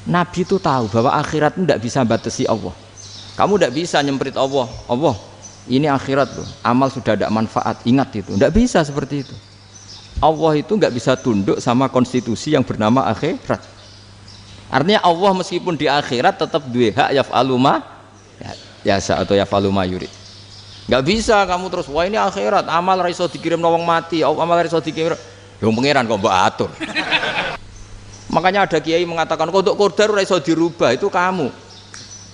Nabi itu tahu bahwa akhirat itu tidak bisa batasi Allah. Kamu tidak bisa nyemprit Allah. Allah, ini akhirat loh. Amal sudah ada manfaat. Ingat itu. Tidak bisa seperti itu. Allah itu nggak bisa tunduk sama konstitusi yang bernama akhirat. Artinya Allah meskipun di akhirat tetap duwe hak yaf'alu ma yasa atau yaf'alu ma yurid. Nggak bisa kamu terus wah ini akhirat amal ra iso dikirim wong mati, amal ra iso dikirim. Lho pangeran kok mbok atur. Makanya ada kiai mengatakan kodok qadar ora iso dirubah, itu kamu.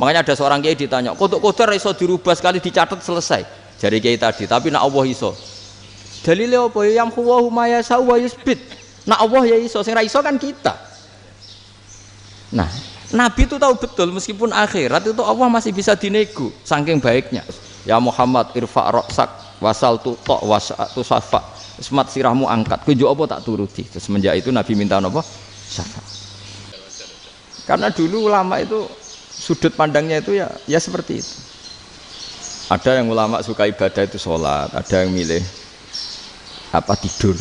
Makanya ada seorang kiai ditanya, kodok qadar ora iso dirubah sekali dicatat selesai. Jari kiai tadi, tapi nak Allah iso. Dalile apa? Yang huwa ma yasa wa yusbit. Nak Allah ya iso, sing ra iso kan kita. Nah, Nabi itu tahu betul meskipun akhirat itu Allah masih bisa dinego saking baiknya. Ya Muhammad irfa' ra'sak wasal tu ta' wasatu safa. Semat sirahmu angkat. Kowe apa tak turuti. Terus semenjak itu Nabi minta apa? Syafaat. Karena dulu ulama itu sudut pandangnya itu ya seperti itu. Ada yang ulama suka ibadah itu sholat, ada yang milih apa tidur.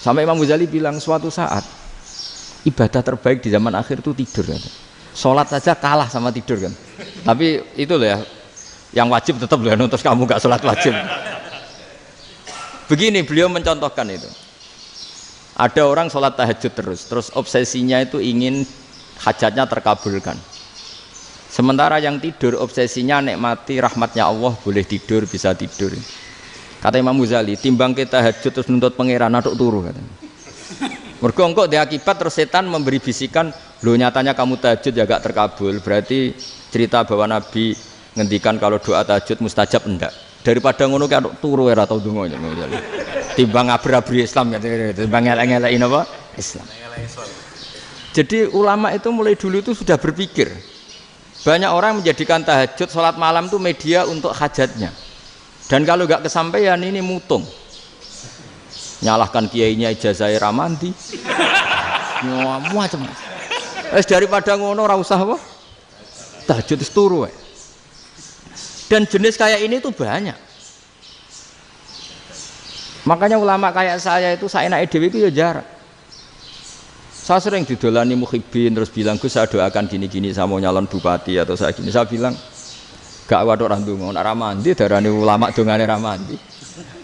Sampai Imam Ghazali bilang suatu saat ibadah terbaik di zaman akhir itu tidur kan. Sholat saja kalah sama tidur kan. Tapi itu loh ya, yang wajib tetap loh, terus kamu gak sholat wajib. Begini beliau mencontohkan itu. Ada orang sholat tahajud terus obsesinya itu ingin hajatnya terkabulkan. Sementara yang tidur obsesinya nikmati rahmatnya Allah, boleh tidur, bisa tidur. Kata Imam Ghazali, timbang kita tahajud terus nuntut pangeran aduk turu katanya. Mergo engko dia akibat terus setan memberi bisikan, lho nyatanya kamu tahajud ya gak terkabul, berarti cerita bahwa Nabi ngendikan kalau doa tahajud mustajab enggak. Daripada ngono ki aduk turu ora tau donga. Timbang abri-abri Islam kan, timbang elek-elekin apa? Islam. Jadi ulama itu mulai dulu itu sudah berpikir. Banyak orang menjadikan tahajud, sholat malam itu media untuk hajatnya. Dan kalau nggak kesampaian ini mutung. Nyalahkan kiainya ijazah ramandi. Macam. Daripada ngono ora usah apa? Tahajud wis turu. Dan jenis kayak ini tuh banyak. Makanya ulama kayak saya itu saenake dhewe itu ya jarak. Saya sering didolani muhibbin terus bilang Gus saya doakan gini-gini saya mau nyalon bupati atau saya gini. Saya bilang gak waduh orang dongo, nak ramandi darani ulama dongane ramandi.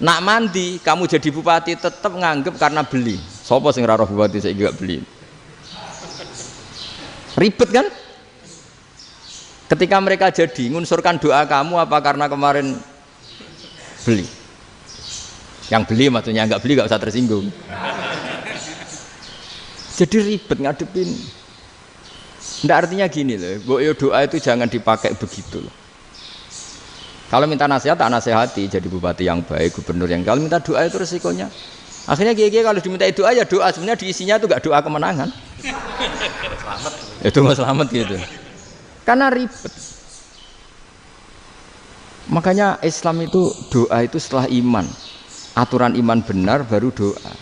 Nak mandi kamu jadi bupati tetap nganggep karena beli. Sopo sing ora roh bupati saya gak beli. Ribet kan? Ketika mereka jadi ngunsurkan doa kamu apa karena kemarin beli? Yang beli maksudnya nggak beli nggak usah tersinggung. Jadi ribet ngadepin. Nggak artinya gini loh, doa itu jangan dipakai begitu loh. Kalau minta nasihat, tak nasihati jadi bupati yang baik, gubernur yang. Kalau minta doa itu resikonya. Akhirnya kiai kalau diminta doa ya doa, sebenarnya diisinya itu nggak doa kemenangan. Selamat. Itu nggak selamat gitu. Karena ribet. Makanya Islam itu doa itu setelah iman. Aturan iman benar baru doa.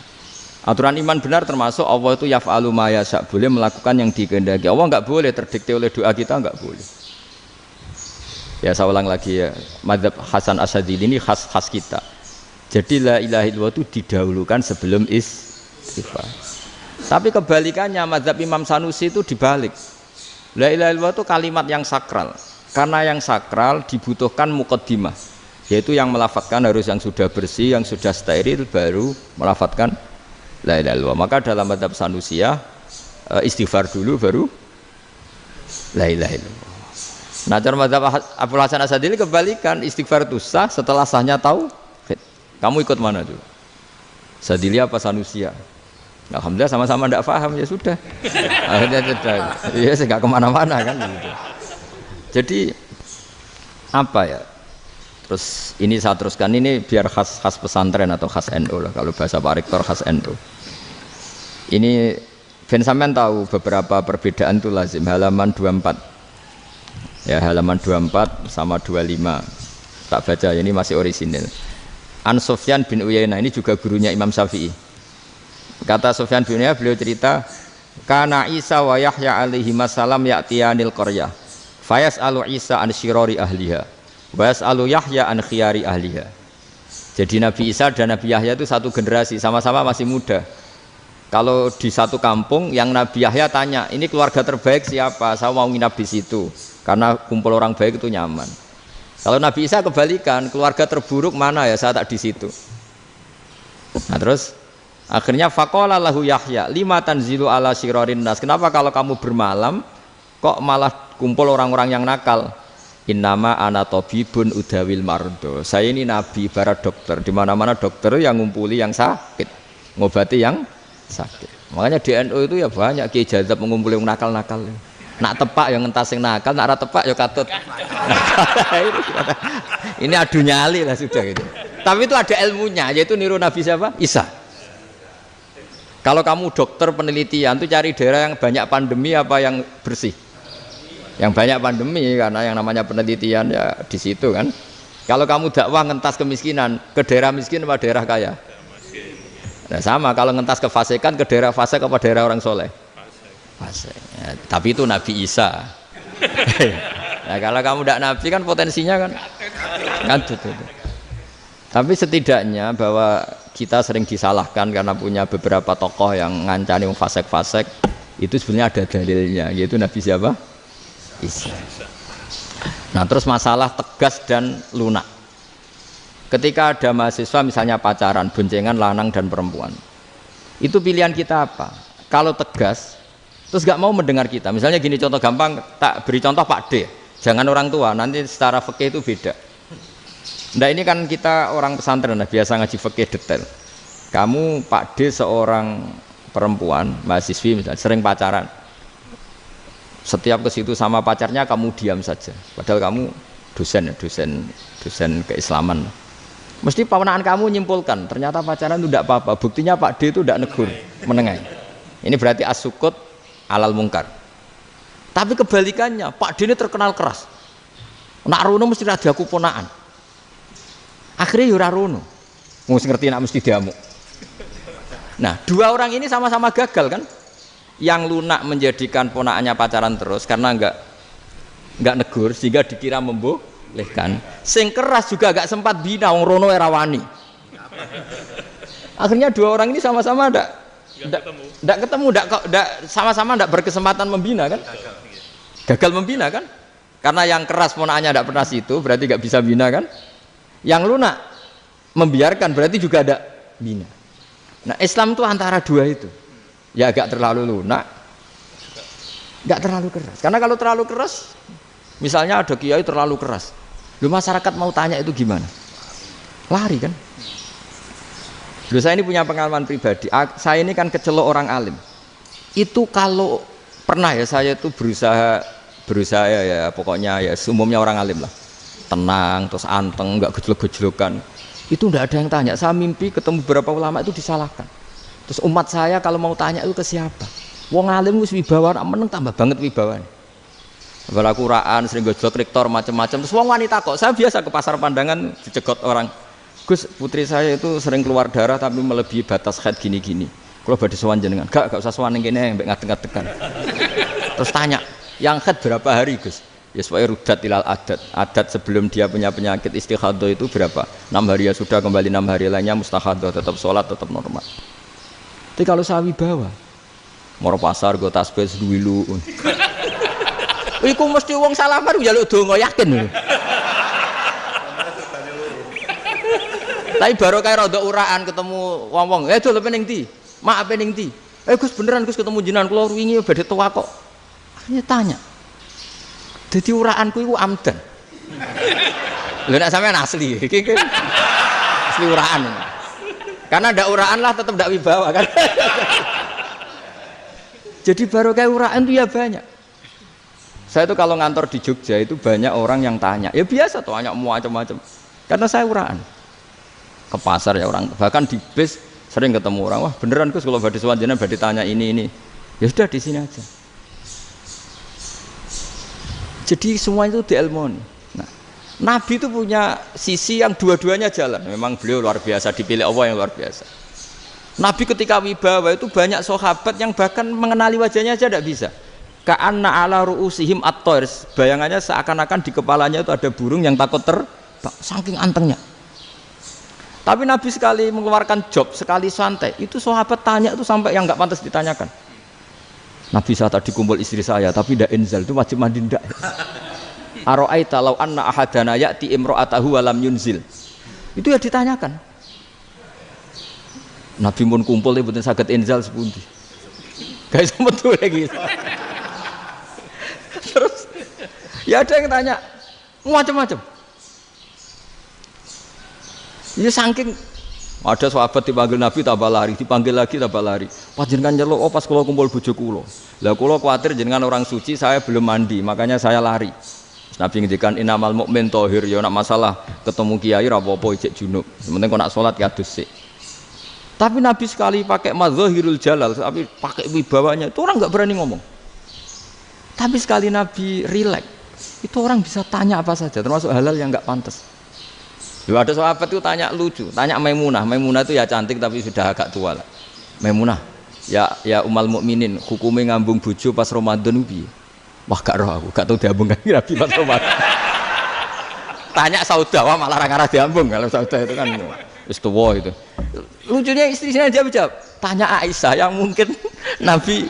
Aturan iman benar termasuk Allah itu yaf'alu ma yasha, boleh melakukan yang dikehendaki. Allah enggak boleh terdikte oleh doa kita, enggak boleh. Ya saya ulang lagi ya, mazhab Hasan Asyadzili ini khas kita. Jadi la ilaha illallah itu didahulukan sebelum istighfar. Tapi kebalikannya mazhab Imam Sanusi itu dibalik. La ilaha illallah itu kalimat yang sakral. Karena yang sakral dibutuhkan muqaddimah. Yaitu yang melafadzkan harus yang sudah bersih, yang sudah steril baru melafadzkan la ilaha illallah. Maka dalam mazhab Sanusiyah istighfar dulu baru la ilaha illallah. Nah cara mazhab Abdul Hasan Asyadzili kebalikan, istighfar itu sah setelah sahnya tauhid. Kamu ikut mana tuh? Asyadzili apa Sanusiyah? Alhamdulillah sama-sama tidak paham ya sudah. Akhirnya sudah. Ya saya nggak kemana-mana kan gitu. Jadi apa ya? Terus ini saya teruskan ini biar khas pesantren atau khas NU lah, kalau bahasa Pak Rektor khas NU. Ini Ben sampean tahu beberapa perbedaan itu lazim, halaman 24. Ya halaman 24 sama 25. Tak baca ini masih orisinil. An Sufyan bin Uyainah ini juga gurunya Imam Syafi'i. Kata Sufyan bin Uyainah beliau cerita, kana Isa wa Yahya alaihi wasallam ya'tiyanil qaryah. Fayas'alu Isa an syirari ahliha. Was'alu Yahya an khiyari ahliha. Jadi Nabi Isa dan Nabi Yahya itu satu generasi, sama-sama masih muda. Kalau di satu kampung yang Nabi Yahya tanya, ini keluarga terbaik siapa? Saya mau nginap di situ karena kumpul orang baik itu nyaman. Kalau Nabi Isa kebalikan, keluarga terburuk mana ya? Saya tak di situ. Nah terus akhirnya faqala lahu Yahya, lima tanzilu ala syirarin nas. Kenapa kalau kamu bermalam kok malah kumpul orang-orang yang nakal? Innama ana tabibun udawil mardo. Saya ini nabi ibarat dokter. Di mana-mana dokter yang ngumpuli yang sakit, ngobati yang sakit. Makanya di NU itu ya banyak Kiai Jazab mengumpuli yang nakal-nakal. Nak tepak yang ngentas yang nakal, nak ora tepak ya katut. Ini adu nyali lah sudah gitu. Tapi itu ada ilmunya, yaitu niru Nabi siapa? Isa. Kalau kamu dokter penelitian tuh cari daerah yang banyak pandemi apa yang bersih? Yang banyak pandemi, karena yang namanya penelitian ya di situ kan. Kalau kamu dakwah ngentas kemiskinan, ke daerah miskin apa daerah kaya? Nah sama, kalau ngentas kefasikan ke daerah fasik apa daerah orang soleh? Fasik. Ya, tapi itu Nabi Isa. Nah kalau kamu tidak Nabi kan potensinya kan itu. Tapi setidaknya bahwa kita sering disalahkan karena punya beberapa tokoh yang ngancani fasik-fasik, itu sebenarnya ada dalilnya, yaitu Nabi siapa? Isa. Nah terus masalah tegas dan lunak. Ketika ada mahasiswa misalnya pacaran, boncengan lanang dan perempuan, itu pilihan kita apa? Kalau tegas, terus gak mau mendengar kita. Misalnya gini contoh gampang, tak beri contoh Pak D. Jangan orang tua, nanti secara fikih itu beda. Nah ini kan kita orang pesantren, nah, biasa ngaji fikih detail. Kamu Pak D seorang perempuan, mahasiswi misalnya, sering pacaran. Setiap ke situ sama pacarnya kamu diam saja. Padahal kamu dosen keislaman. Mesti pamanaan kamu nyimpulkan, ternyata pacaran itu tidak apa-apa. Buktinya Pak D itu tidak negur, menengahi. Ini berarti as-sukut alal mungkar. Tapi kebalikannya, Pak D ini terkenal keras. Nak rono mesti ada aku ponaan. Akhirnya yura rono. Mesti ngerti nak mesti diamuk. Nah, dua orang ini sama-sama gagal kan? Yang lunak menjadikan ponaannya pacaran terus karena enggak negur sehingga dikira membolehkan. Sing keras juga agak sempat bina wong rono era wani. Akhirnya dua orang ini sama-sama enggak ketemu, sama-sama enggak berkesempatan membina kan? Gagal membina kan? Karena yang keras ponaannya enggak pernah situ, berarti enggak bisa bina kan? Yang lunak membiarkan berarti juga ada bina. Nah, Islam itu antara dua itu. Ya agak terlalu lunak, enggak terlalu keras. Karena kalau terlalu keras, misalnya ada kiai terlalu keras, lu masyarakat mau tanya itu gimana? Lari kan? Lu saya ini punya pengalaman pribadi. Saya ini kan kecelok orang alim. Itu kalau pernah ya saya itu berusaha ya pokoknya ya umumnya orang alim lah. Tenang, terus anteng, enggak gejlok-gejlokan. Itu enggak ada yang tanya. Saya mimpi ketemu beberapa ulama itu disalahkan. Terus umat saya kalau mau tanya itu ke siapa? Wong alim wis wibawa, meneng tambah banget wibawan. Bala Quran sering gojlok rektor macam-macam. Terus wong wanita kok, saya biasa ke pasar pandangan dicegot orang. Gus, putri saya itu sering keluar darah tapi melebihi batas haid gini-gini. Kalau badhe sowan jenengan, gak usah sowan ning kene mbek ngadeg-ngadegan. Terus tanya, yang haid berapa hari, Gus? Ya supaya rudat ilal adat sebelum dia punya penyakit istihadah itu berapa? 6 hari ya sudah, kembali 6 hari lainnya mustahadah, tetap sholat, tetap normal. Tapi kalau sawi bawa moro pasar go tasbih duwilu. Iku mesti wong salaman njaluk donga yakin. Tapi baru kayak rada uraan ketemu wong-wong, dol pening ndi? Mak pening ndi? Gus beneran Gus ketemu jenengan kula wingi badhe tuwa kok. Akhirnya tanya. Dadi uraanku iku amdan. Lha nek sampean asli, iki asli uraan. Karena ndak uraan lah tetap ndak wibawa kan. Jadi baru kayak uraan itu ya banyak. Saya itu kalau ngantor di Jogja itu banyak orang yang tanya. Ya biasa tuh tanya macam-macam. Karena saya uraan. Ke pasar ya orang, bahkan di bis sering ketemu orang. Wah beneran Gus kalau badhe sowan jenengan badhe tanya ini. Ya sudah di sini aja. Jadi semua itu diilmoni. Nabi itu punya sisi yang dua-duanya jalan. Memang beliau luar biasa, dipilih Allah yang luar biasa. Nabi ketika wibawa itu banyak sahabat yang bahkan mengenali wajahnya aja tidak bisa. Ka'anna ala ru'usihim at-thair. Bayangannya seakan-akan di kepalanya itu ada burung yang takut terbang. Saking antengnya. Tapi Nabi sekali mengeluarkan job, sekali santai, itu sahabat tanya itu sampai yang nggak pantas ditanyakan. Nabi saya tadi kumpul istri saya, tapi tidak inzal, itu wajib mandi ndak? Aro'aita law anna ahadana ya'ti imra'atahu wa lam yunzil. Itu ya ditanyakan. Nabi pun kumpul ya betul saged inzal sepundi. Guys betul lagi. Terus ya ada yang tanya macam-macam. Ya saking ada sahabat dipanggil Nabi tambah lari, dipanggil lagi tambah lari. Panjenengan nyeluk, oh pas kula kumpul bojo kula. Lah kula kuwatir jenengan orang suci, saya belum mandi, makanya saya lari. Nabi ngendikan innamal mukmin thahir, ya nak masalah ketemu kiai ra apa-apa ijek junub. Sementing kok nak salat ya adus sik. Tapi Nabi sekali pakai madzahirul jalal, tapi pakai wibawanya, itu orang enggak berani ngomong. Tapi sekali Nabi rileks, itu orang bisa tanya apa saja, termasuk halal yang enggak pantas. Lalu ada sahabat itu tanya lucu, tanya Maimunah. Maimunah itu ya cantik tapi sudah agak tua lah. Maimunah, ya umal mukminin, hukumnya ngambung bojo pas Ramadan piye? Wah gak roh aku, gak tahu diambung kan Nabi pas Ramadan. Tanya Saudah, wah malah ngarah diambung. Kalau Saudah itu kan wis tuwa itu. Lucunya istrinya jawab, tanya Aisyah yang mungkin Nabi.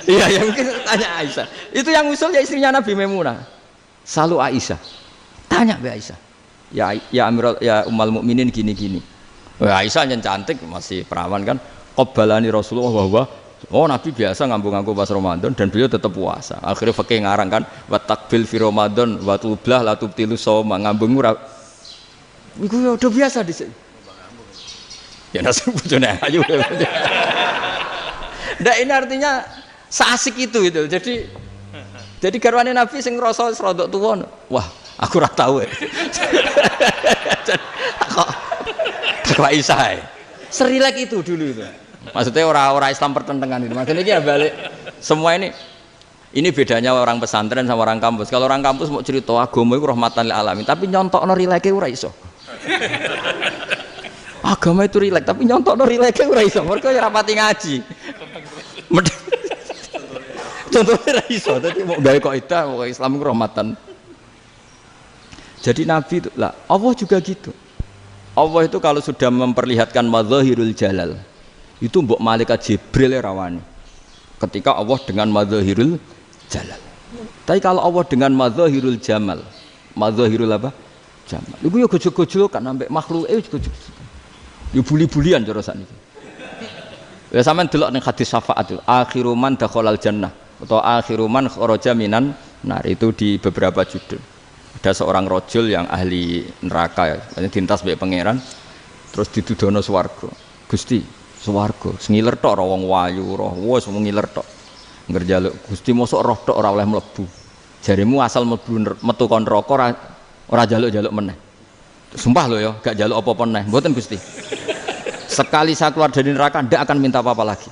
Iya, yang mungkin tanya Aisyah. Itu yang usul ya istrinya Nabi Maimunah. Selalu Aisyah. Tanya Mbak Aisyah. Ya Amirul ya umal mukminin gini-gini. Aisyah yang cantik masih perawan kan. Qabbalani Rasulullah bahwa oh Nabi biasa ngambung-ngambung pas Ramadan dan beliau tetap puasa. Akhirnya fakih ngarang kan wa takbil fi Ramadan wa tublah la tubtilu shauma ngambung ora. Iku ya udah biasa di sini. Ya nasi bojone ayu. Ndak ini artinya seasik itu. Jadi garwane Nabi sing ngrasa rodok tuwa. Wah, aku ora tahu. Kok Aisyah. Serilek itu dulu itu. Maksudnya orang Islam pertentangan itu. Maksudnya ini ya balik semua ini bedanya orang pesantren sama orang kampus. Kalau orang kampus mau cerita agama itu rahmatan lil alamin, tapi nyontokno rileke ora iso. Agama itu rilek, tapi nyontokno rileke ora iso. Mergo ya rapati ngaji. Contohnya ora iso, dadi mau gawe kaidah kok Islam itu rahmatan. Jadi Nabi itu lah, Allah juga gitu. Allah itu kalau sudah memperlihatkan madzahirul jalal, itu mbok malaikat Jibril rawani. Ketika Allah dengan madzahirul jalal. Tapi kalau Allah dengan madzahirul jamal, madzahirul apa? Jamal. Iku yo gojol-gojol kan ambek makhluk gojol. Yo buli-bulian cara sakniki. Ya sampean delok ning hadis syafaat itu, akhiru man dakhalal jannah atau akhiru man kharaja minan nar, itu di beberapa judul. Ada seorang rojul yang ahli neraka ya, dintas mbek pangeran terus didudono swarga. Gusti, swarga sengiler tok ora wong wayu roh wis ngiler tok. Ngger njaluk Gusti mosok roh tok ora oleh mlebu. Jarimu asal mlebu metu kon neraka ora njaluk-njaluk meneh. Sumpah lho ya, gak njaluk apa-apa meneh. Mboten Gusti. Sekali saya keluar dari neraka ndak akan minta apa-apa lagi.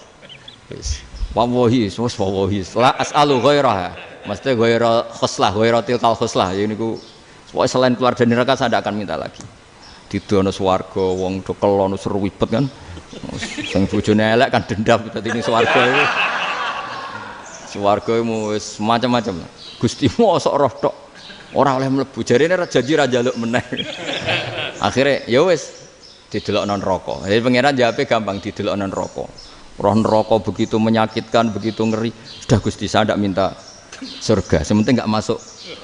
Wis. Wallahi, wallahi. La as'alu ghairaha. Mesti ghaira khoslah, ghaira tilkal khoslah. Ya niku pokoke selain keluar dari neraka saya ndak akan minta lagi. Didono swarga wong do kelon seru wibet kan. Sing bojone elek kan dendam dadi ning swarga iku. Swarga wis macam-macam. Gusti mosok roh tok ora oleh mlebu. Jarine janji ra njaluk meneh. Akhire ya wis didelokno neraka. Jadi pangeran jawabe gampang, didelokno neraka. Roh neraka begitu menyakitkan, begitu ngeri. Sudah Gusti saya ndak minta surga, sementing enggak masuk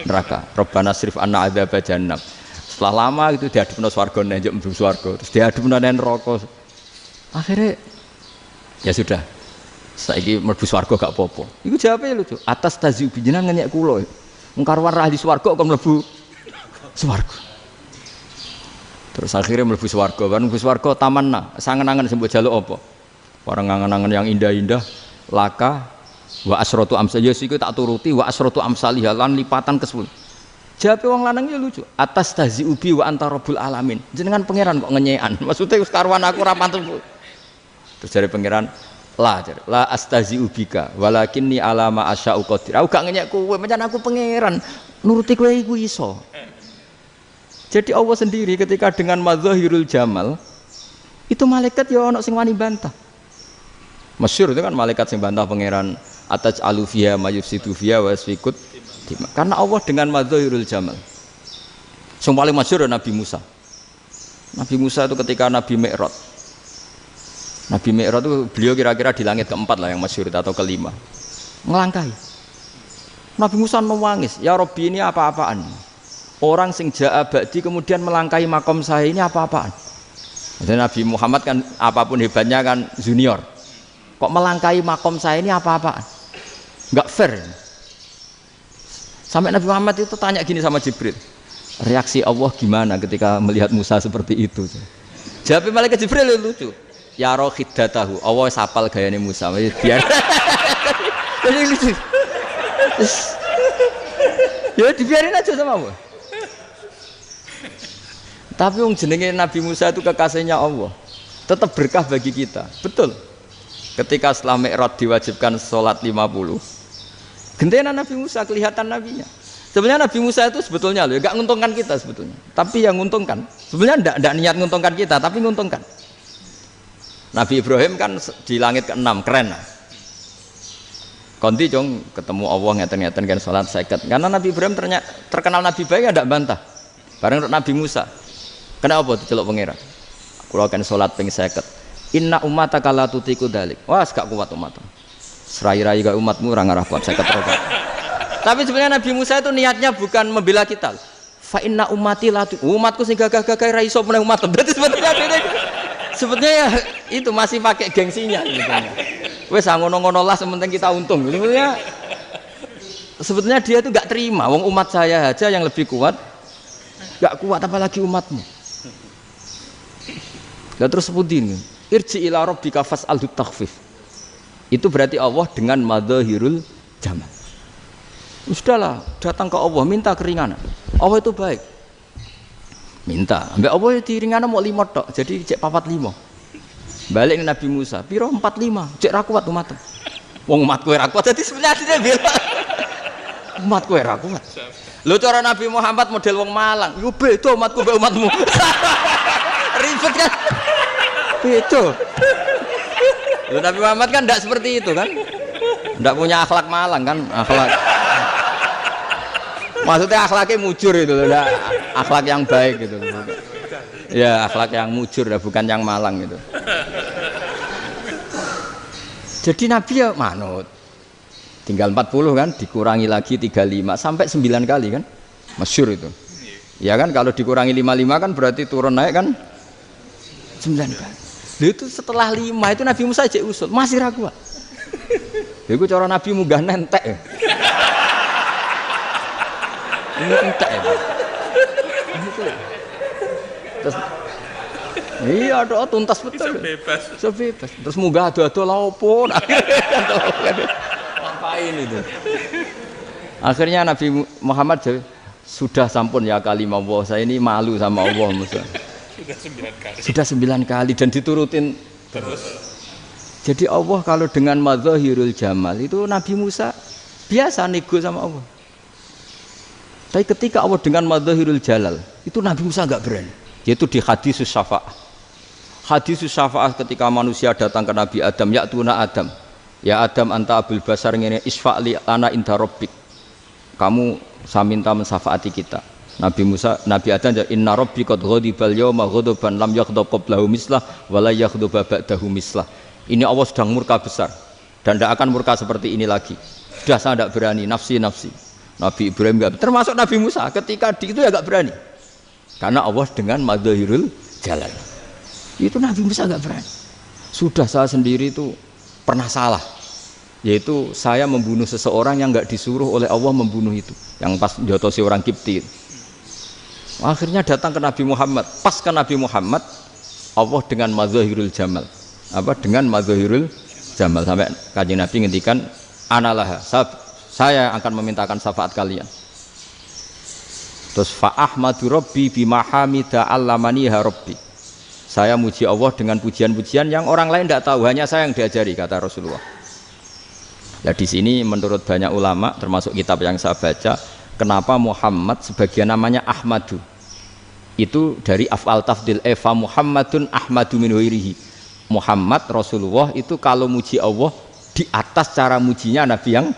neraka. Rabbana srif anna adzab jahannam. Setelah lama itu diadepno swarga njuk mlebu swarga, terus diadepno nang neraka. Akhirnya ya sudah. Saiki mlebu swarga gak apa-apa. Iku jawabe lucu. Atas taziu jenengan ngenyek kula. Wong karwan ahli swarga kok mlebu swarga. Terus akhirnya mlebu swarga, kan mlebu swarga tamanna, sangen-angen sing mbok jaluk apa? Orang angen-angen yang indah-indah, laka wa asratu amsal, ya siku tak turuti wa asratu amsalih lan lipatan ke-10. Jawabe wong lanang ya lucu. Atas taziu bi wa anta rabbul alamin. Jenengan pangeran kok ngenyekan. Maksudnya wis karwan aku ora pantes. Terus jare pangeran, la astaziu bika walakinni alama asya'u qadir. Aku gak ngenyek kowe, pancen aku pangeran. Nuruti kowe iku iso. Jadi Allah sendiri ketika dengan madzahirul jamal itu malaikat ya ono sing wani bantah. Masyhur itu kan malaikat sing bantah pangeran ataj alufiya mayufsidu fiya wasfikut. Karena Allah dengan madzahirul jamal. Sing paling masyhur Nabi Musa. Nabi Musa itu ketika Nabi Mi'raj. Nabi Mi'raj itu beliau kira-kira di langit keempat lah yang masyhur atau kelima. Ngelangkai. Nabi Musa nangis, ya Rabbi ini apa-apaan? Orang sing ja'a ba'di kemudian melangkai makom saya ini apa-apaan? Dan Nabi Muhammad kan apapun hebatnya kan junior. Kok melangkai makom saya ini apa-apaan? Enggak fair. Sampai Nabi Muhammad itu tanya gini sama Jibril. Reaksi Allah gimana ketika melihat Musa seperti itu? Jawab malaikat Jibril lucu. Ya rohidatahu, Allah sapal gayane Musa. Biar. Jadi lucu. Ya dibiarin aja sama Allah. Tapi yang jenenge Nabi Musa itu kekasihnya Allah, tetap berkah bagi kita. Betul. Ketika setelah Mi'raj diwajibkan sholat 50, gentena Nabi Musa kelihatan nabinya. Sebenarnya Nabi Musa itu sebetulnya loh, gak nguntungkan kita sebetulnya. Tapi yang nguntungkan, sebenarnya tidak niat nguntungkan kita, tapi nguntungkan. Nabi Ibrahim kan di langit ke-6, keren lah. Konti jong ketemu Allah ngeten-ngeten kan sholat 50. Karena Nabi Ibrahim terkenal Nabi baik, tidak bantah. Bareng Nabi Musa. Kenapa diceluk pangeran? Kula kan salat ping 50. Inna ummataka la tutiku dalik. Wah, gak kuat umat. Serai-rai gak umatmu ora ngarah kuat 50 rokaat. Tapi sebenarnya Nabi Musa itu niatnya bukan membela kita. Fa inna ummati la umatku sing gagah-gagah ra iso meneh umat. Berarti sebetulnya ya itu masih pakai gengsinya sebetulnya. Wes ngono-ngono lah sementing kita untung. Sebetulnya dia itu gak terima wong umat saya aja yang lebih kuat. Gak kuat apalagi umatmu. Lah terus sebutin irji ila rabbika fas'alhu takhfif. Itu berarti Allah dengan madzahirul jamal. Sudahlah, datang ke Allah minta keringanan. Allah itu baik. Minta, ambek Allah diringanan mau 5 tok. Jadi cek 45. Balik ke Nabi Musa, piro 45. Cek ra kuat umat. Wong umatku ra kuat dadi sebenarnya dia bilang umatku ra kuat. Lho cara Nabi Muhammad model wong Malang, yo beda umatku mbek umatmu. Ribet kan? Beda. Lho Nabi Muhammad kan tidak seperti itu kan? Tidak punya akhlak Malang kan? Akhlak. Maksudnya akhlaknya mujur itu loh, akhlak yang baik gitu. Ya akhlak yang mujur, bukan yang Malang gitu. Jadi Nabi ya manut. Tinggal 40 kan, dikurangi lagi 35 sampai 9 kali kan, masyhur itu. Ya kan kalau dikurangi 55 kan berarti turun naik kan 9 kali. Lalu itu setelah 5 itu Nabi Musa aja usul, masih ragu. Itu cara Nabi munggah nentek. Ini entek ya. Terus iya doa tuntas betul. Sebebas. Terus munggah ado-ado lha opo? Ngapain itu? Akhirnya Nabi Muhammad sudah sampun ya kalimah Allah, saya ini malu sama Allah Musa. Sudah 9 kali dan diturutin terus. Jadi Allah kalau dengan madzahirul jamal itu Nabi Musa biasa nego sama Allah. Tapi ketika Allah dengan madzahirul jalal itu Nabi Musa enggak berani. Yaitu di hadisus syafa'ah. Hadisus syafa'ah ketika manusia datang ke Nabi Adam, ya'tuna Adam. Ya Adam anta abul basar ngene isfa'li ana inda rabbik. Kamu saya minta mensafaati kita. Nabi Musa, Nabi Adam inna rabbi qad ghadibal yawma ghadaban lam yaghdab qablahu mislah wa la yaghdab ba'dahu mislah. Ini Allah sedang murka besar dan tidak akan murka seperti ini lagi. Sudah saya tidak berani, nafsi. Nabi Ibrahim enggak, termasuk Nabi Musa ketika itu ya enggak berani. Karena Allah dengan madzahirul jalal. Itu Nabi Musa enggak berani. Sudah saya sendiri itu pernah salah. Yaitu saya membunuh seseorang yang enggak disuruh oleh Allah membunuh itu. Yang pas jotosi orang Kipti. Akhirnya datang ke Nabi Muhammad. Pas ke Nabi Muhammad Allah dengan madzahirul jamal. Apa dengan madzahirul jamal sampai Kanjeng Nabi ngendikan analah saya akan memintakan syafaat kalian. Terus fa ahmadu rabbi bima hamida allamaniha rabbi. Saya muji Allah dengan pujian-pujian yang orang lain tidak tahu, hanya saya yang diajari, kata Rasulullah. Nah di sini menurut banyak ulama termasuk kitab yang saya baca, kenapa Muhammad sebagian namanya Ahmadu? Itu dari af'al tafdil fa Muhammadun ahmadu min ghairihi. Muhammad Rasulullah itu kalau muji Allah di atas cara mujinya Nabi yang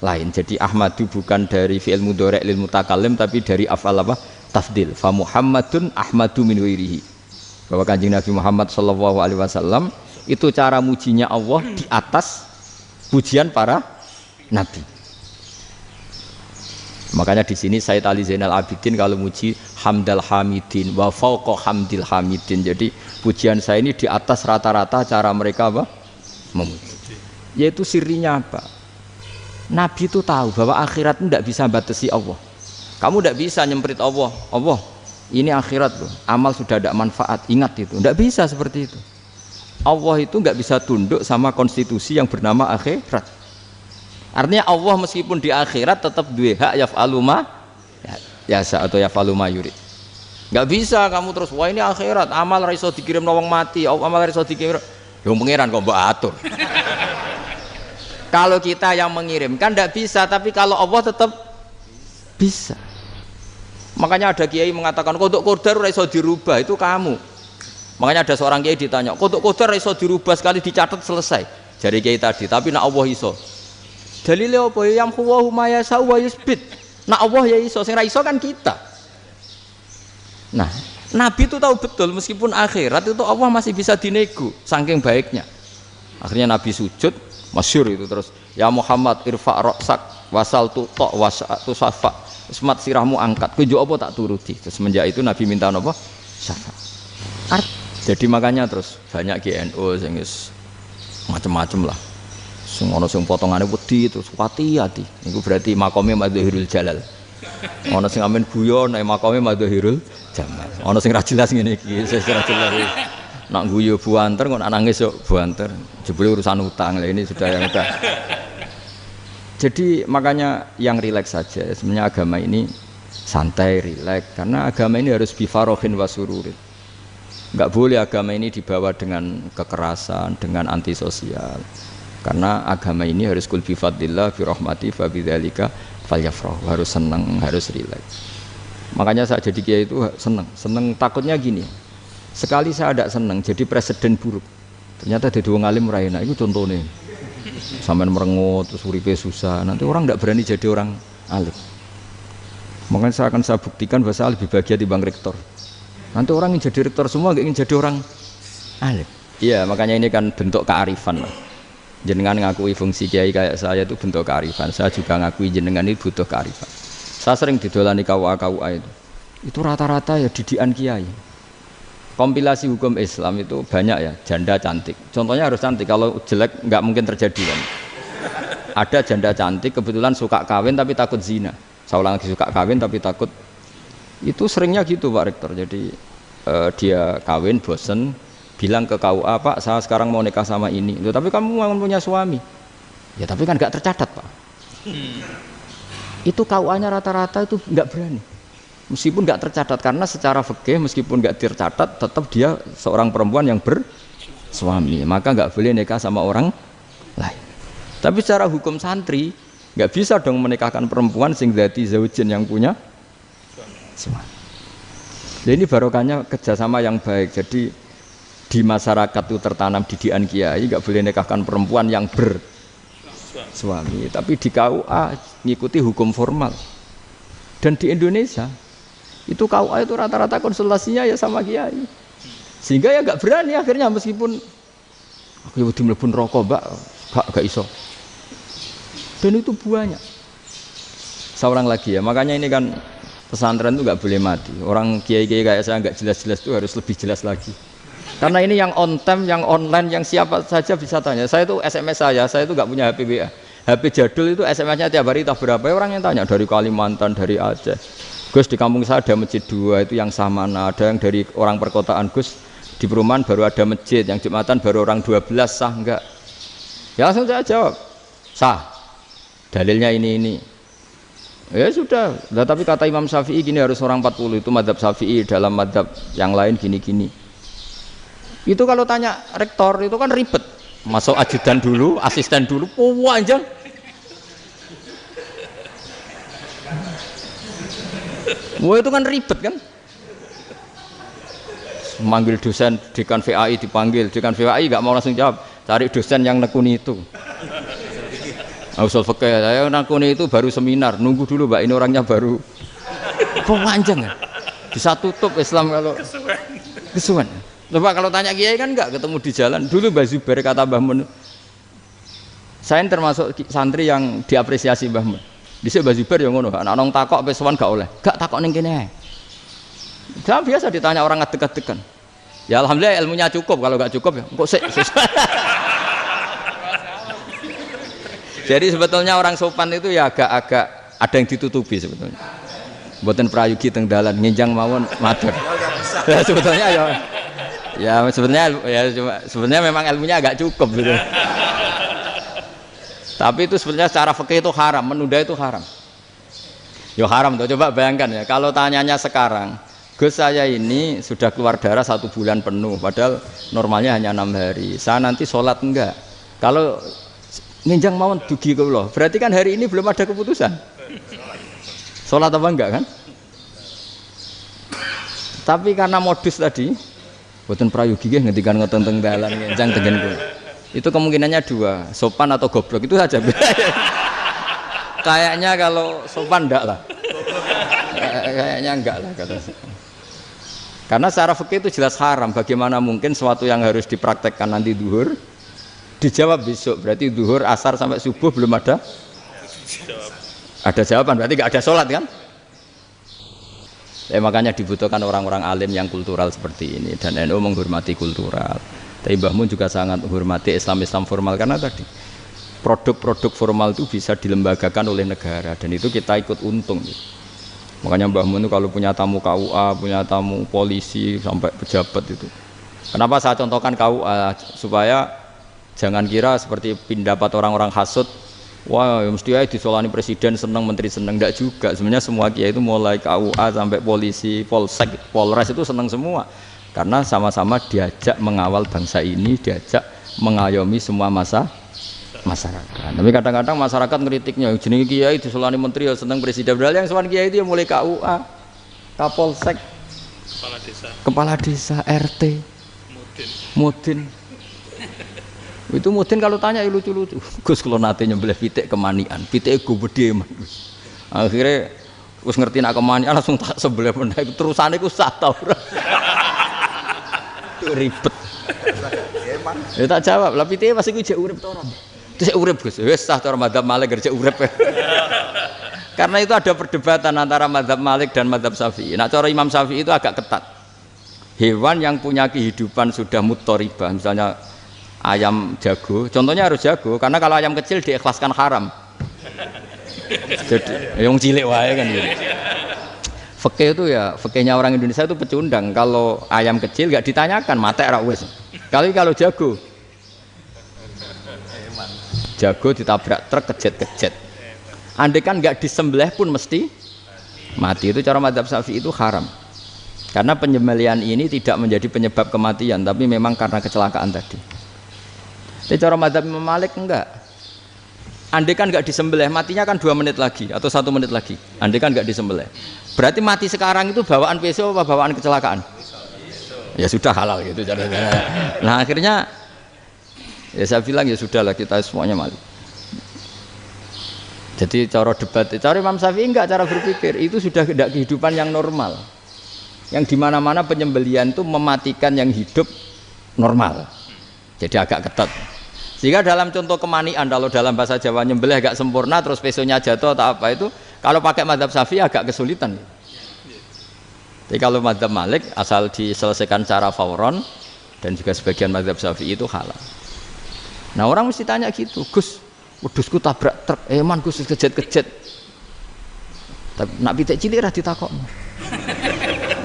lain. Jadi Ahmadu bukan dari fi'il mudhari' lil mutakallim tapi dari af'al apa? Tafdil. Fa Muhammadun ahmadu min ghairihi. bahwa Kanjeng Nabi Muhammad SAW itu cara mujinya Allah di atas pujian para nabi. Makanya di sini Sayyid Ali Zainal Abidin kalau muji hamdal hamidin wa fauqa hamdil hamidin. Jadi pujian saya ini di atas rata-rata cara mereka apa? Memuji. Yaitu sirinya apa? Nabi itu tahu bahwa akhirat itu tidak bisa batasi Allah. Kamu tidak bisa nyemprit Allah. Allah, ini akhirat loh. Amal sudah ada manfaat. Ingat itu. Tidak bisa seperti itu. Allah itu nggak bisa tunduk sama konstitusi yang bernama akhirat. Artinya Allah meskipun di akhirat tetap duwe hak yaf'alu ma yasa atau yaf'alu ma yurid. Nggak bisa kamu terus wah ini akhirat amal ra iso dikirim wong mati, amal ra iso dikirim. Ya pangeran kok mbok atur. Kalau kita yang mengirimkan tidak bisa, tapi kalau Allah tetap bisa. Makanya ada kiai mengatakan kodok qadar ora iso dirubah, itu kamu. Makanya ada seorang kiai ditanya, kodok qadar ora iso dirubah sekali dicatat selesai. Jari kiai tadi, tapi nak Allah iso. Dalile apa ya yamhu ma yasha wa yusbit. Nak Allah ya iso, sing ra iso kan kita. Nah, Nabi itu tahu betul meskipun akhirat itu Allah masih bisa dinego saking baiknya. Akhirnya Nabi sujud, masyhur itu terus, ya Muhammad irfa' ra'sak wasal tu ta wasatu safa. Semat sirahmu angkat, kunjuk apa tak turuti. Terus semenjak itu Nabi minta apa? Syafaat. Jadi makanya terus banyak GNU sing macam-macam lah. Sing ana sing potongane wedi terus hati-hati. Niku berarti makome Madzahirul Jalal. Ana sing amen guyon nek makome Madzahirul Jamal. Ana sing ra jelas ngene iki, sing ra jelas. Nak guyu buanter kok nangis yo buanter. Jebule urusan utang. Lah ini sudah yang udah. Jadi makanya yang rileks saja. Sebenarnya agama ini santai, rileks karena agama ini harus bifarohin wasururin. Enggak boleh agama ini dibawa dengan kekerasan, dengan antisosial. Karena agama ini harus kul bi fadlillah bi rahmati fa bidzalika falyafrahu, harus senang, harus rileks. Makanya saya jadi kiai itu senang takutnya gini. Sekali saya tidak senang jadi presiden buruk. Ternyata jadi wong alim ra enak, itu contohnya. Sampai merengut terus uripe susah, nanti orang tidak berani jadi orang alim. Makanya saya buktikan bahwa saya lebih bahagia dibanding rektor. Nanti orang ingin jadi rektor semua, nggak ingin jadi orang alim. Iya, makanya ini kan bentuk kearifan lah. Jenengan ngakui fungsi kiai kayak saya itu bentuk kearifan. Saya juga ngakui jenengan ini butuh kearifan. Saya sering didolani KUA itu. Itu rata-rata ya didikan kiai. Kompilasi hukum Islam itu banyak ya, janda cantik. Contohnya harus cantik, kalau jelek nggak mungkin terjadi kan. Ada janda cantik kebetulan suka kawin tapi takut zina. Saya ulang lagi, suka kawin tapi takut. Itu seringnya gitu Pak Rektor. Jadi dia kawin bosen, bilang ke KUA, Pak saya sekarang mau nikah sama ini. Loh, tapi kamu mau punya suami. Ya tapi kan nggak tercatat Pak. Itu KUA-nya rata-rata itu nggak berani. Meskipun nggak tercatat, karena secara fikih meskipun nggak tercatat tetap dia seorang perempuan yang bersuami, maka nggak boleh nikah sama orang lain. Tapi secara hukum santri nggak bisa dong menikahkan perempuan sing dzati zaujin yang punya suami. Jadi ini barokahnya kerjasama yang baik. Jadi di masyarakat itu tertanam didikan kiai nggak boleh nikahkan perempuan yang bersuami, tapi di KUA ngikuti hukum formal. Dan di Indonesia itu KUA itu rata-rata konsultasinya ya sama kiai, sehingga ya nggak berani akhirnya meskipun aku ya mlebu rokok mbak gak iso. Dan itu banyak. Seorang lagi ya, makanya ini kan pesantren itu nggak boleh mati. Orang kiai-kiai kayak saya nggak jelas-jelas itu harus lebih jelas lagi. Karena ini yang on time, yang online, yang siapa saja bisa tanya. Saya itu SMS saya itu nggak punya HP WA. HP jadul itu SMS-nya tiap hari tak berapa, orang yang tanya dari Kalimantan, dari Aceh. Gus di kampung saya ada masjid 2 itu yang sama, ada yang dari orang perkotaan, Gus di perumahan baru ada masjid, yang Jumatan baru orang 12, sah enggak? Ya langsung saya jawab, sah. Dalilnya ini. Ya sudah, nah, tapi kata Imam Syafi'i gini harus orang 40, itu madzhab Syafi'i, dalam madzhab yang lain gini-gini. Itu kalau tanya rektor itu kan ribet. Masuk ajudan dulu, asisten dulu, panjang. Wah itu kan ribet kan. Manggil dosen dekan VAI dipanggil, dekan VAI nggak mau langsung jawab, cari dosen yang nekuni itu. Usul fikih saya nekuni itu baru seminar, nunggu dulu Mbak ini orangnya baru. Panjang kan. Bisa tutup Islam kalau kesuwen. Coba kalau tanya kiai kan enggak ketemu di jalan. Dulu Mbah Zubair kata Mbah Mun, saya termasuk santri yang diapresiasi Mbah Mun. Dhisik Mbah Zubair ya ngono, anak nong takok wis sowan gak oleh. Gak takok ning kene ae. Jangan biasa ditanya orang ngadeg-adegan. Ya alhamdulillah ilmunya cukup, kalau gak cukup ya kok sik. Jadi sebetulnya orang sopan itu ya agak-agak ada yang ditutupi sebetulnya. Mboten prayogi teng dalan nginjang mawon matur. Ya sebetulnya ya sebenarnya memang ilmunya agak cukup gitu. Tapi itu sebenarnya secara fikih itu haram, menunda itu haram. Ya haram tuh, coba bayangkan ya, kalau tanyanya sekarang, Gus saya ini sudah keluar darah 1 bulan penuh, padahal normalnya hanya 6 hari. Saya nanti sholat enggak? Kalau nginjang mawon dugi kula, berarti kan hari ini belum ada keputusan. Sholat apa enggak kan? Tapi karena modus tadi, boten prayogi nggih ngendikan ngoten teng dalan nginjang tengen kula. Itu kemungkinannya 2, sopan atau goblok itu saja. Kayaknya kalau sopan enggak lah. Kayaknya enggak lah kata. Karena secara fikih itu jelas haram. Bagaimana mungkin sesuatu yang harus dipraktekkan nanti duhur dijawab besok, berarti duhur, asar sampai subuh belum ada jawaban, berarti nggak ada sholat kan? Makanya dibutuhkan orang-orang alim yang kultural seperti ini, dan NU menghormati kultural. Tapi Mbah Mun juga sangat menghormati Islam formal, karena tadi produk-produk formal itu bisa dilembagakan oleh negara, dan itu kita ikut untung. Makanya Mbah Mun itu kalau punya tamu KUA, punya tamu polisi sampai pejabat itu. Kenapa saya contohkan KUA? Supaya jangan kira seperti pendapat orang-orang hasud, wah mesti aja disolani presiden seneng, menteri seneng. Enggak juga, sebenarnya semua kiai itu mulai KUA sampai polisi, polsek, polres itu seneng semua, karena sama-sama diajak mengawal bangsa ini, diajak mengayomi semua masyarakat. Tapi kadang-kadang masyarakat ngeritiknya, jenenge kiai disolani menteri ya seneng, presiden, padahal yang sowan kiai itu ya mulai KUA, kapolsek, kepala desa, RT, mudin. Itu mudin kalau tanya ya lucu-lucu. Gus kalau nate nyembelih pitik kemanian, pitik gue gede man. Akhirnya Gus ngerti nak kemanian langsung tak sebelah benda itu terusannya gue sah tau. Itu ribet. Ya tak jawab, lah pitik pasti gue jek urip to ora. Terus urip Gus, wis sah cara madzhab Malik kerja urip. Karena itu ada perdebatan antara madzhab Malik dan madzhab Syafi'i. Nah cara Imam Syafi'i itu agak ketat. Hewan yang punya kehidupan sudah mutharibah, misalnya ayam jago, contohnya harus jago, karena kalau ayam kecil diikhlaskan haram. Jadi yang cilik wae kan gitu. Fikih itu ya, fikihnya orang Indonesia itu pecundang. Kalau ayam kecil nggak ditanyakan, mate ra wis. Kalau jago ditabrak truk kejet-kejet. Andai kan nggak disembelih pun mesti mati. Itu cara madzhab Syafi'i itu haram. Karena penyembelihan ini tidak menjadi penyebab kematian, tapi memang karena kecelakaan tadi. Tapi cara madzhab Imam Malik enggak. Andai kan enggak disembelih, matinya kan 2 menit lagi atau 1 menit lagi. Andai kan enggak disembelih, berarti mati sekarang itu bawaan pisau apa bawaan kecelakaan? Ya sudah halal gitu caranya. Nah akhirnya ya saya bilang ya sudahlah, kita semuanya mati. Jadi cara debat, cara Imam Syafi'i enggak, cara berpikir itu sudah tidak kehidupan yang normal, yang dimana-mana penyembelihan itu mematikan yang hidup normal. Jadi agak ketat. Sehingga dalam contoh kemanian, kalau dalam bahasa Jawa nyembelih agak sempurna terus pesonya jatuh atau apa itu, kalau pakai madzhab Syafi'i agak kesulitan. Jadi kalau madzhab Malik asal diselesaikan secara fauron, dan juga sebagian madzhab Syafi'i itu halal. Nah orang mesti tanya gitu, Gus, wedhusku tabrak truk, man Gus kejet-kejet. Tapi nak pitik cilik ra ditakokno.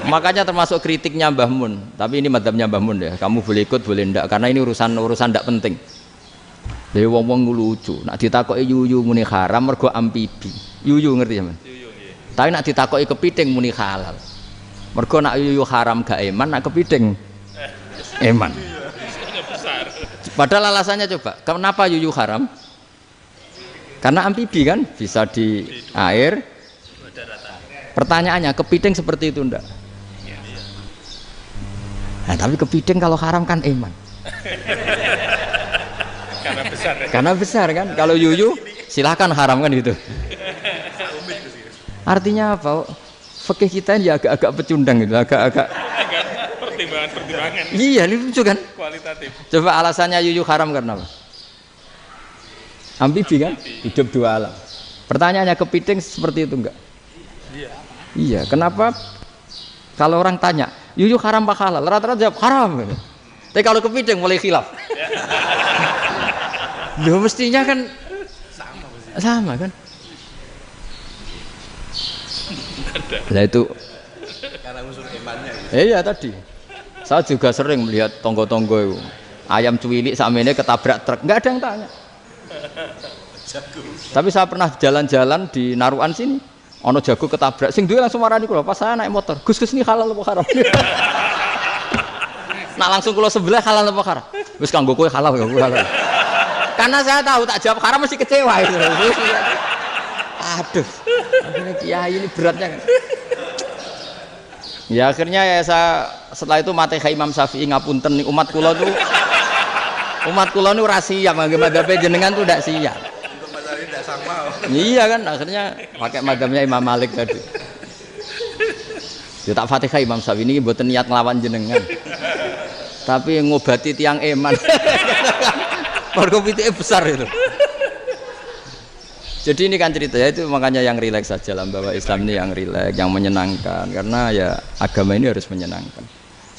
Makanya termasuk kritiknya Mbah Mun, tapi ini madzhabnya Mbah Mun ya, kamu boleh ikut boleh ndak, karena ini urusan ndak penting. Dewe wong-wong lucu, nak ditakoki yuyu muni haram mergo amfibi. Yuyu ngerti ya, Man? Yuyu nggih. Tapi nak ditakoki kepiting muni halal. Mergo nak yuyu haram gak eman, nak kepiting eman. Padahal alasannya coba, kenapa yuyu haram? Karena amfibi kan, bisa di air. Pertanyaannya, kepiting seperti itu ndak? Nah, tapi kepiting kalau haram kan eman. Karena besar kan. Kalau yuyu silahkan haram kan gitu. Artinya apa? Fikih kita ini agak-agak pecundang gitu, agak-agak pertimbangan. Iya, ini lucu kan? Kualitatif. Coba alasannya yuyu haram karena apa? Amfibi kan? Hidup dua alam. Pertanyaannya kepiting seperti itu enggak? Iya. Iya, kenapa kalau orang tanya, yuyu haram apa halal? Rata-rata jawab haram. Tapi kalau kepiting mulai khilaf. Loh mestinya kan sama kan? Nah itu karena unsur imannya. Iya tadi. Saya juga sering melihat tonggo-tonggo itu. Ayam cuwilik sakmene ketabrak truk, enggak ada yang tanya. Tapi saya pernah jalan-jalan di Naruan sini. Ono jago ketabrak, sing duwe langsung marani kula pas saya naik motor. Gus ini halal apa haram? Nah langsung kula sebelah halal apa haram? Wis kanggo kowe halal ya halal. Karena saya tahu tak jawab haram mesti kecewa itu. Aduh. Akhirnya kiai ini beratnya kan. Ya akhirnya ya saya setelah itu mate Imam Syafi'i ngapunten umat kula tuh ora siap ngangge madzhab jenengan tuh ndak siap. Untuk mazhab ini tidak sama. Iya kan akhirnya pakai madzhabnya Imam Malik tadi. Ya tak Fatihah Imam Syafi'i ini mboten niat nglawan jenengan. Tapi ngobati tiang eman. Mergo pitike besar itu. Jadi ini kan cerita ya itu makanya yang rileks saja lah bahwa Islam ini yang rileks, yang menyenangkan karena ya agama ini harus menyenangkan.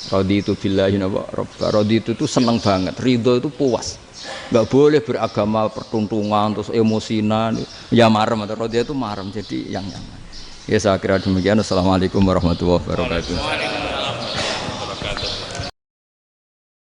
Raditu billahi robba. Raditu itu seneng banget, ridho itu puas. Enggak boleh beragama pertuntungan terus emosinan, ya marem atau raditu itu marem jadi yang nyaman. Ya saya kira demikian. Assalamualaikum warahmatullahi wabarakatuh.